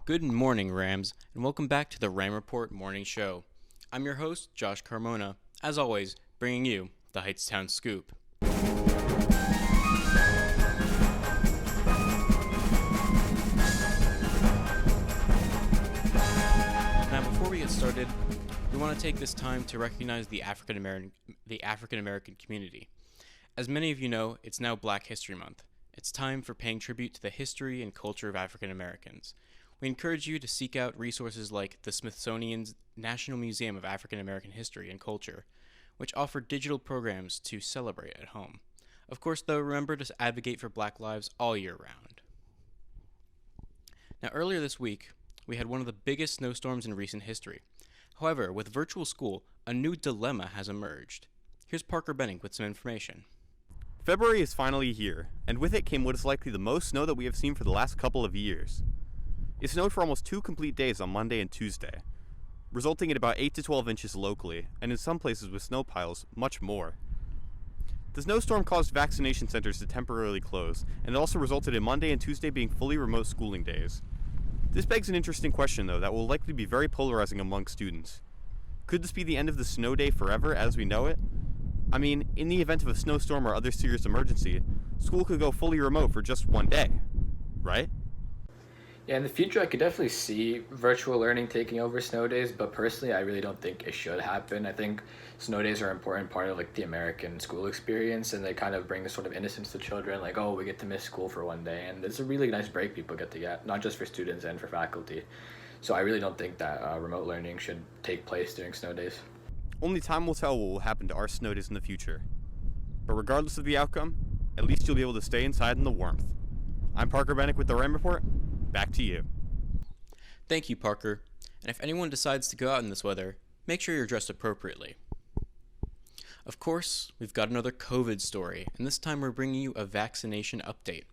Good morning, Rams, and welcome back to the Ram Report Morning Show. I'm your host, Josh Carmona, as always, bringing you the Heightstown Scoop. Now, before we get started, we want to take this time to recognize the African American community. As many of you know, it's now Black History Month. It's time for paying tribute to the history and culture of African Americans. We encourage you to seek out resources like the Smithsonian's National Museum of African American History and Culture, which offer digital programs to celebrate at home. Of course, though, remember to advocate for Black lives all year round. Now, earlier this week, we had one of the biggest snowstorms in recent history. However, with virtual school, a new dilemma has emerged. Here's Parker Benning with some information. February is finally here, and with it came what is likely the most snow that we have seen for the last couple of years. It snowed for almost 2 complete days on Monday and Tuesday, resulting in about 8 to 12 inches locally, and in some places with snow piles, much more. The snowstorm caused vaccination centers to temporarily close, and it also resulted in Monday and Tuesday being fully remote schooling days. This begs an interesting question, though, that will likely be very polarizing among students. Could this be the end of the snow day forever as we know it? I mean, in the event of a snowstorm or other serious emergency, school could go fully remote for just one day, right? Yeah, in the future, I could definitely see virtual learning taking over snow days, but personally, I really don't think it should happen. I think snow days are an important part of the American school experience, and they kind of bring this sort of innocence to children, like, oh, we get to miss school for one day, and it's a really nice break people get to get, not just for students and for faculty. So I really don't think that remote learning should take place during snow days. Only time will tell what will happen to our snow days in the future. But regardless of the outcome, at least you'll be able to stay inside in the warmth. I'm Parker Bennick with the Ram Report. Back to you. Thank you, Parker. And if anyone decides to go out in this weather, make sure you're dressed appropriately. Of course, we've got another COVID story, and this time we're bringing you a vaccination update.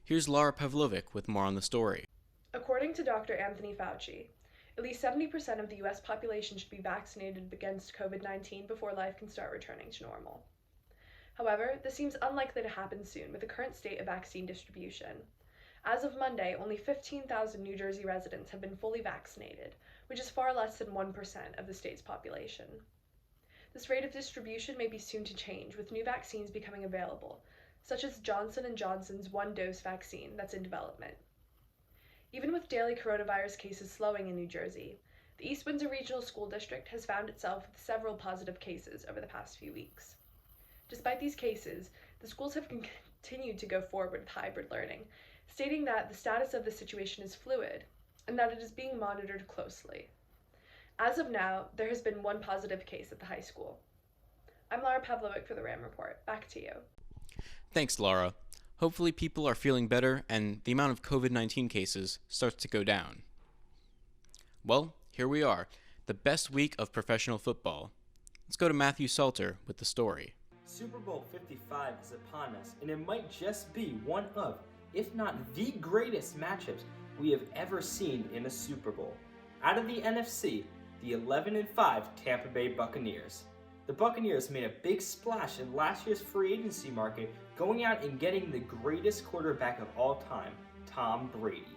Here's Laura Pavlovic with more on the story. According to Dr. Anthony Fauci, at least 70% of the U.S. population should be vaccinated against COVID-19 before life can start returning to normal. However, this seems unlikely to happen soon with the current state of vaccine distribution. As of Monday, only 15,000 New Jersey residents have been fully vaccinated, which is far less than 1% of the state's population. This rate of distribution may be soon to change, with new vaccines becoming available, such as Johnson & Johnson's one-dose vaccine that's in development. Even with daily coronavirus cases slowing in New Jersey, the East Windsor Regional School District has found itself with several positive cases over the past few weeks. Despite these cases, the schools have continued to go forward with hybrid learning, stating that the status of the situation is fluid and that it is being monitored closely. As of now, there has been one positive case at the high school. I'm Laura Pavlovic for the Ram Report. Back to you. Thanks, Laura. Hopefully people are feeling better and the amount of COVID-19 cases starts to go down. Well, here we are, the best week of professional football. Let's go to Matthew Salter with the story. Super Bowl 55 is upon us, and it might just be one of, if not the greatest matchups we have ever seen in a Super Bowl. Out of the NFC, the 11-5 Tampa Bay Buccaneers. The Buccaneers made a big splash in last year's free agency market, going out and getting the greatest quarterback of all time, Tom Brady.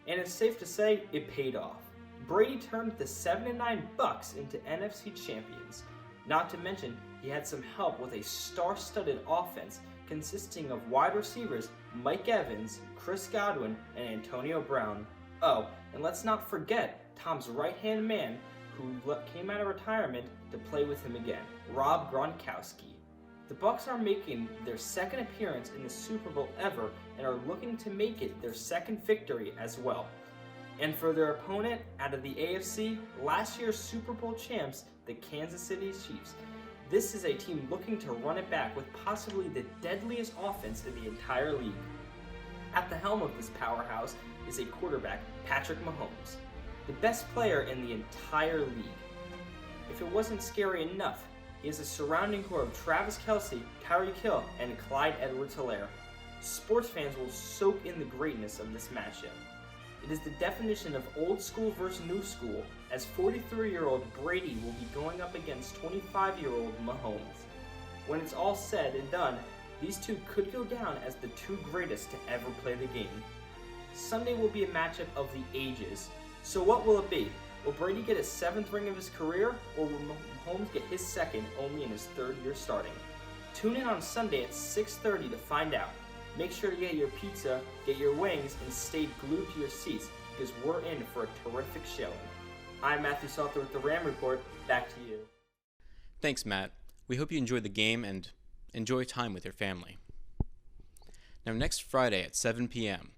And it's safe to say it paid off. Brady turned the 7-9 Bucs into NFC champions. Not to mention, he had some help with a star-studded offense consisting of wide receivers Mike Evans, Chris Godwin, and Antonio Brown. Oh, and let's not forget Tom's right-hand man who came out of retirement to play with him again, Rob Gronkowski. The Bucs are making their second appearance in the Super Bowl ever and are looking to make it their second victory as well. And for their opponent out of the AFC, last year's Super Bowl champs, the Kansas City Chiefs. This is a team looking to run it back with possibly the deadliest offense in the entire league. At the helm of this powerhouse is a quarterback, Patrick Mahomes, the best player in the entire league. If it wasn't scary enough, he has a surrounding core of Travis Kelce, Tyreek Hill, and Clyde Edwards-Helaire. Sports fans will soak in the greatness of this matchup. It is the definition of old school versus new school, as 43-year-old Brady will be going up against 25-year-old Mahomes. When it's all said and done, these two could go down as the two greatest to ever play the game. Sunday will be a matchup of the ages. So what will it be? Will Brady get his 7th ring of his career, or will Mahomes get his 2nd only in his 3rd year starting? Tune in on Sunday at 6:30 to find out. Make sure to get your pizza, get your wings, and stay glued to your seats because we're in for a terrific showing. I'm Matthew Salter with the Ram Report. Back to you. Thanks, Matt. We hope you enjoy the game and enjoy time with your family. Now, next Friday at 7 p.m.,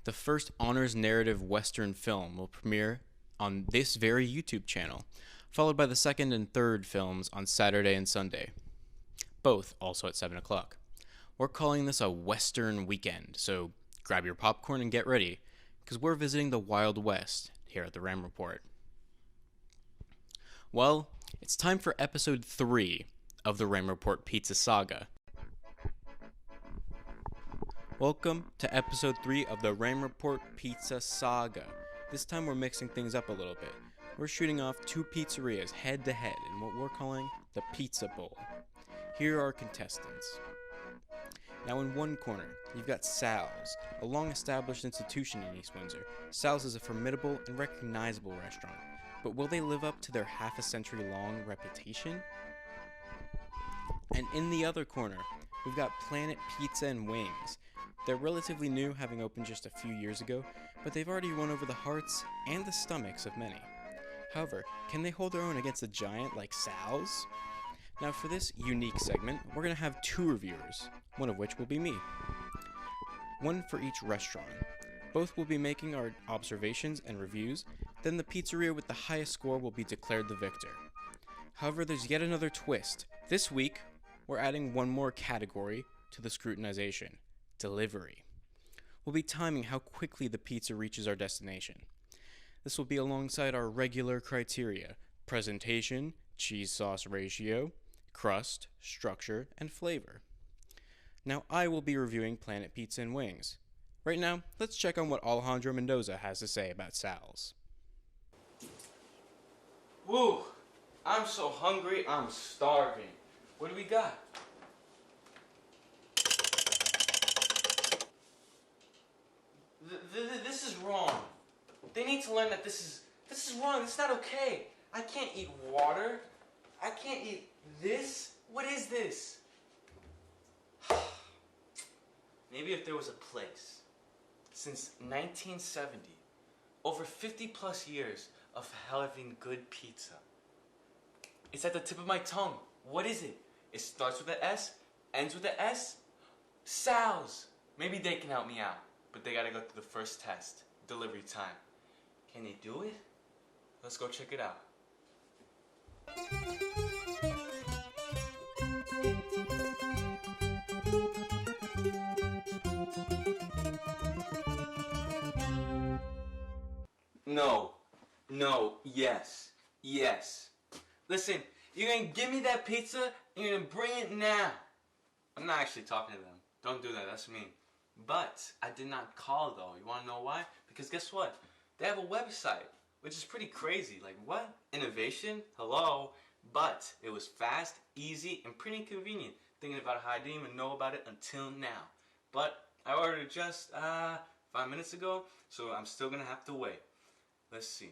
the first honors narrative Western film will premiere on this very YouTube channel, followed by the 2nd and 3rd films on Saturday and Sunday, both also at 7 o'clock. We're calling this a Western weekend, so grab your popcorn and get ready, because we're visiting the Wild West here at the Ram Report. Well, it's time for episode 3 of the Ram Report Pizza Saga. Welcome to episode 3 of the Ram Report Pizza Saga. This time we're mixing things up a little bit. We're shooting off 2 pizzerias head to head in what we're calling the Pizza Bowl. Here are contestants. Now in one corner, you've got Sal's, a long-established institution in East Windsor. Sal's is a formidable and recognizable restaurant, but will they live up to their half-a-century-long reputation? And in the other corner, we've got Planet Pizza and Wings. They're relatively new, having opened just a few years ago, but they've already won over the hearts and the stomachs of many. However, can they hold their own against a giant like Sal's? Now for this unique segment, we're going to have 2 reviewers, one of which will be me. One for each restaurant. Both will be making our observations and reviews, then the pizzeria with the highest score will be declared the victor. However, there's yet another twist. This week, we're adding one more category to the scrutinization: delivery. We'll be timing how quickly the pizza reaches our destination. This will be alongside our regular criteria: presentation, cheese sauce ratio, crust, structure, and flavor. Now I will be reviewing Planet Pizza and Wings. Right now, let's check on what Alejandro Mendoza has to say about Sal's. Woo! I'm so hungry, I'm starving. What do we got? This is wrong. They need to learn that this is wrong. It's not okay. I can't eat water. I can't eat this. What is this? Maybe if there was a place. Since 1970, over 50 plus years of having good pizza. It's at the tip of my tongue. What is it? It starts with an S, ends with an S. Sal's. Maybe they can help me out, but they gotta go through the first test, delivery time. Can they do it? Let's go check it out. No, yes. Listen, you're gonna give me that pizza and you're gonna bring it now. I'm not actually talking to them. Don't do that, that's mean. But I did not call though. You wanna know why? Because guess what? They have a website, which is pretty crazy. Like what? Innovation? Hello? But it was fast, easy, and pretty convenient. Thinking about how I didn't even know about it until now. But I ordered it just 5 minutes ago, so I'm still gonna have to wait. Let's see.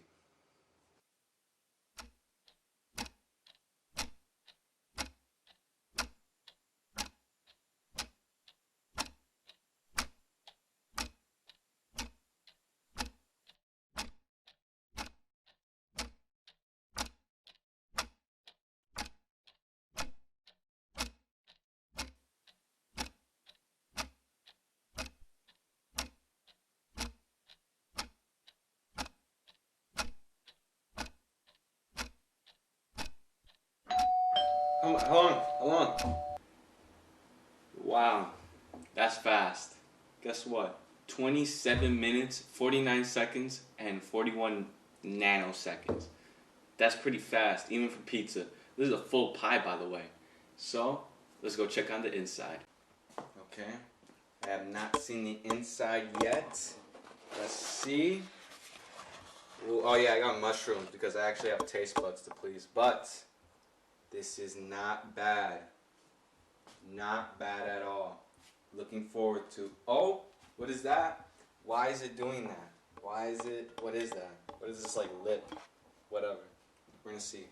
Hold on. Wow, that's fast. Guess what? 27 minutes, 49 seconds, and 41 nanoseconds. That's pretty fast, even for pizza. This is a full pie, by the way. So, let's go check on the inside. Okay, I have not seen the inside yet. Let's see. Ooh, oh yeah, I got mushrooms because I actually have taste buds to please. But this is not bad. Not bad at all. Looking forward to. Oh, what is that? Why is it doing that? Why is it, what is that? What is this, like, lip? Whatever. We're gonna see.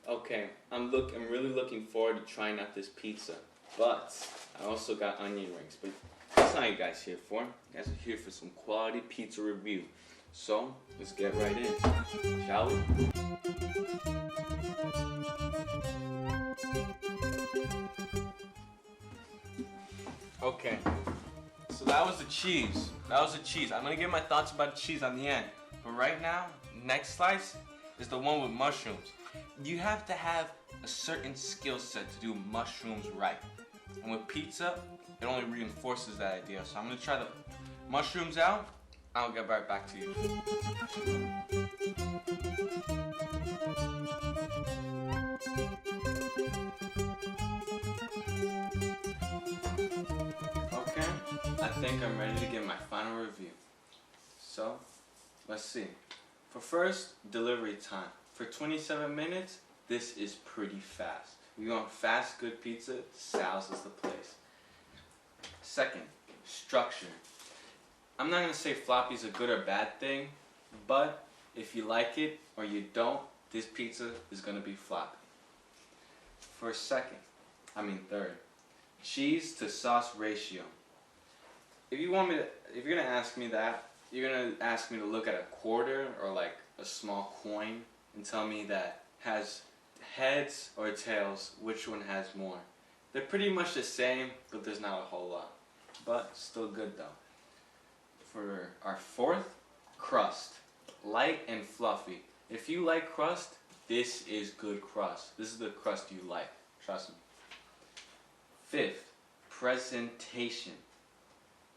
Okay, I'm really looking forward to trying out this pizza. But I also got onion rings. But that's not what you guys here for. You guys are here for some quality pizza review. So, let's get right in. Shall we? Okay. So that was the cheese. I'm gonna give my thoughts about the cheese on the end. But right now, next slice is the one with mushrooms. You have to have a certain skill set to do mushrooms right. And with pizza, it only reinforces that idea. So I'm gonna try the mushrooms out. I'll get right back to you. Okay, I think I'm ready to give my final review. So, let's see. For first, delivery time. For 27 minutes, this is pretty fast. If you want fast, good pizza, Sal's is the place. Second, structure. I'm not going to say floppy is a good or bad thing, but if you like it or you don't, this pizza is going to be floppy. For third, cheese to sauce ratio. If you're going to ask me that, you're going to ask me to look at a quarter or like a small coin and tell me that has heads or tails, which one has more. They're pretty much the same, but there's not a whole lot. But still good though. For our fourth, crust. Light and fluffy. If you like crust, this is good crust. This is the crust you like. Trust me. Fifth, presentation.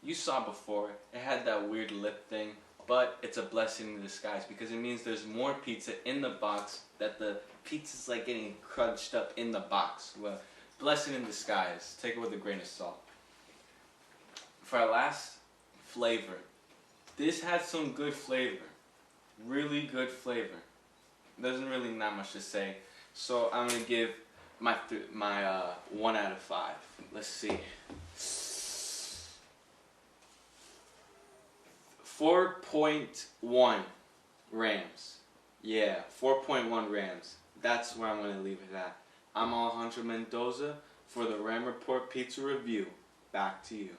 You saw before, it had that weird lip thing, but it's a blessing in disguise because it means there's more pizza in the box, that the pizza's like getting crunched up in the box. Well, blessing in disguise. Take it with a grain of salt. For our last, flavor. This had some good flavor. Really good flavor. There's really not much to say. So I'm going to give my 1 out of 5. Let's see. 4.1 Rams. Yeah, 4.1 Rams. That's where I'm going to leave it at. I'm Alejandro Mendoza for the Ram Report Pizza Review. Back to you.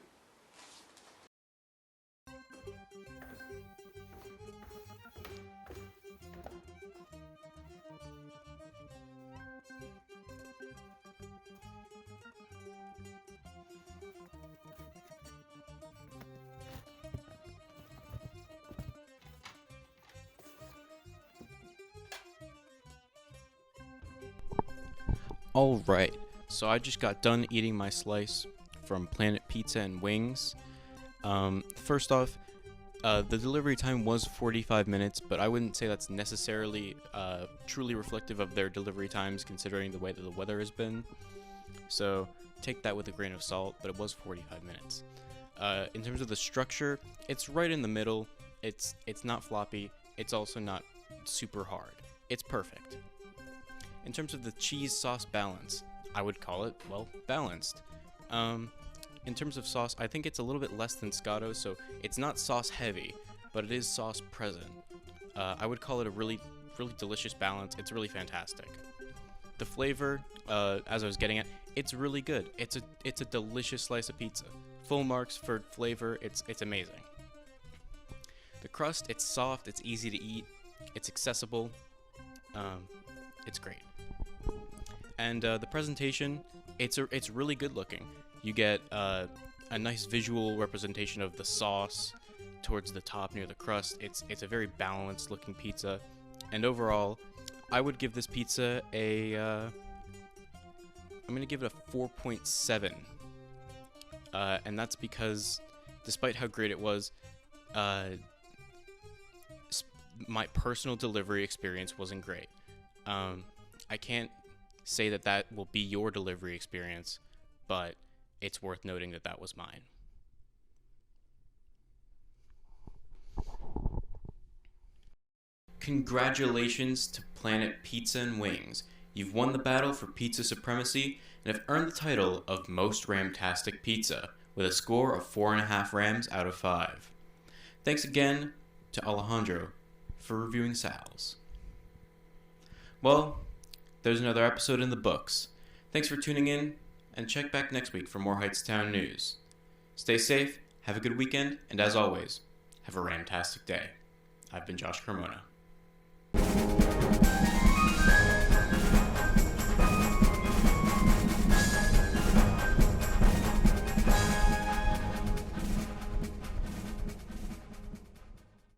Alright, so I just got done eating my slice from Planet Pizza and Wings. First off, the delivery time was 45 minutes, but I wouldn't say that's necessarily truly reflective of their delivery times considering the way that the weather has been. So take that with a grain of salt, but it was 45 minutes. In terms of the structure, it's right in the middle. It's not floppy. It's also not super hard. It's perfect. In terms of the cheese sauce balance, I would call it, well, balanced. In terms of sauce, I think it's a little bit less than Scotto, so it's not sauce heavy, but it is sauce present. I would call it a really delicious balance. It's really fantastic. The flavor, as I was getting at, it's really good. It's a delicious slice of pizza. Full marks for flavor. It's amazing. The crust, it's soft. It's easy to eat. It's accessible. It's great. And the presentation, it's really good looking. You get a nice visual representation of the sauce towards the top near the crust. It's a very balanced looking pizza. And overall, I would give this pizza I'm going to give it a 4.7. And that's because, despite how great it was, my personal delivery experience wasn't great. I can't say that will be your delivery experience, but it's worth noting that was mine. Congratulations to Planet Pizza and Wings. You've won the battle for pizza supremacy and have earned the title of Most Ramtastic Pizza. with a score of 4.5 Rams out of 5. Thanks again to Alejandro for reviewing Sal's. Well, there's another episode in the books. Thanks for tuning in, and check back next week for more Heightstown news. Stay safe, have a good weekend, and as always, have a rantastic day. I've been Josh Carmona.